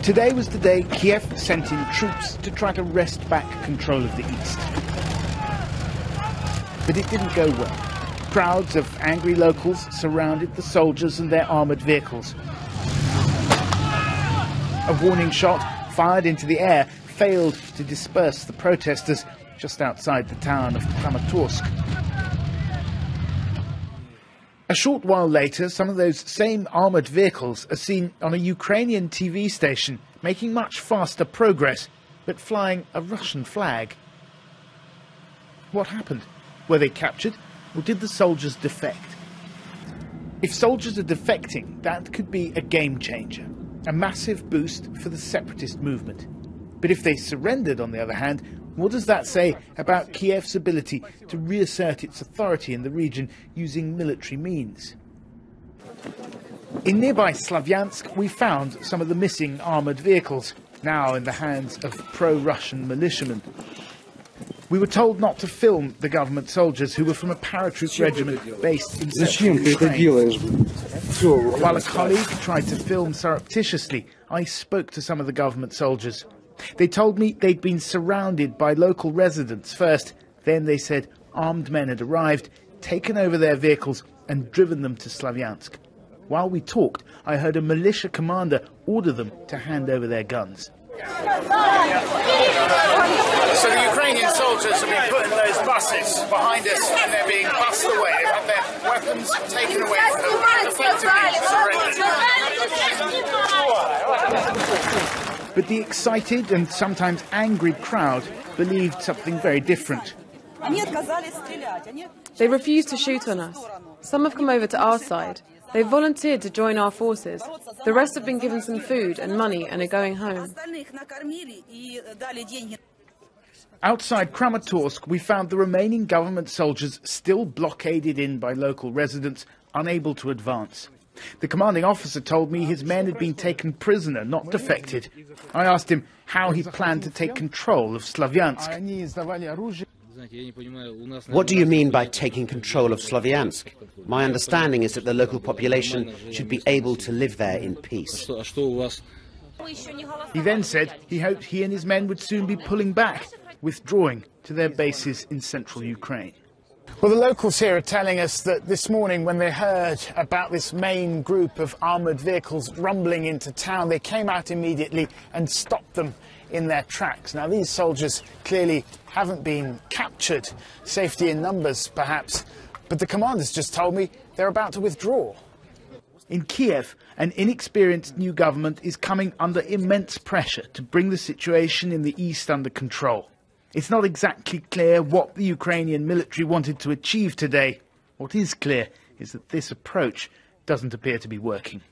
Today was the day Kiev sent in troops to try to wrest back control of the east. But it didn't go well. Crowds of angry locals surrounded the soldiers and their armoured vehicles. A warning shot fired into the air failed to disperse the protesters just outside the town of Kramatorsk. A short while later, some of those same armoured vehicles are seen on a Ukrainian TV station making much faster progress, but flying a Russian flag. What happened? Were they captured, or did the soldiers defect? If soldiers are defecting, that could be a game changer, a massive boost for the separatist movement. But if they surrendered, on the other hand, what does that say about Kiev's ability to reassert its authority in the region using military means? In nearby Sloviansk, we found some of the missing armoured vehicles, now in the hands of pro-Russian militiamen. We were told not to film the government soldiers who were from a paratroop regiment based in central Ukraine. While a colleague tried to film surreptitiously, I spoke to some of the government soldiers. They told me they'd been surrounded by local residents first. Then they said armed men had arrived, taken over their vehicles and driven them to Sloviansk. While we talked, I heard a militia commander order them to hand over their guns. So the Ukrainian soldiers have been put in those buses behind us and they're being bussed away. They've had their weapons taken away from them and effectively surrendered. But the excited and sometimes angry crowd believed something very different. They refused to shoot on us. Some have come over to our side. They volunteered to join our forces. The rest have been given some food and money and are going home. Outside Kramatorsk, we found the remaining government soldiers still blockaded in by local residents, unable to advance. The commanding officer told me his men had been taken prisoner, not defected. I asked him how he planned to take control of Sloviansk. What do you mean by taking control of Sloviansk? My understanding is that the local population should be able to live there in peace. He then said he hoped he and his men would soon be pulling back, withdrawing to their bases in central Ukraine. Well, the locals here are telling us that this morning, when they heard about this main group of armoured vehicles rumbling into town, they came out immediately and stopped them in their tracks. Now, these soldiers clearly haven't been captured, safety in numbers perhaps, but the commanders just told me they're about to withdraw. In Kiev, an inexperienced new government is coming under immense pressure to bring the situation in the east under control. It's not exactly clear what the Ukrainian military wanted to achieve today. What is clear is that this approach doesn't appear to be working.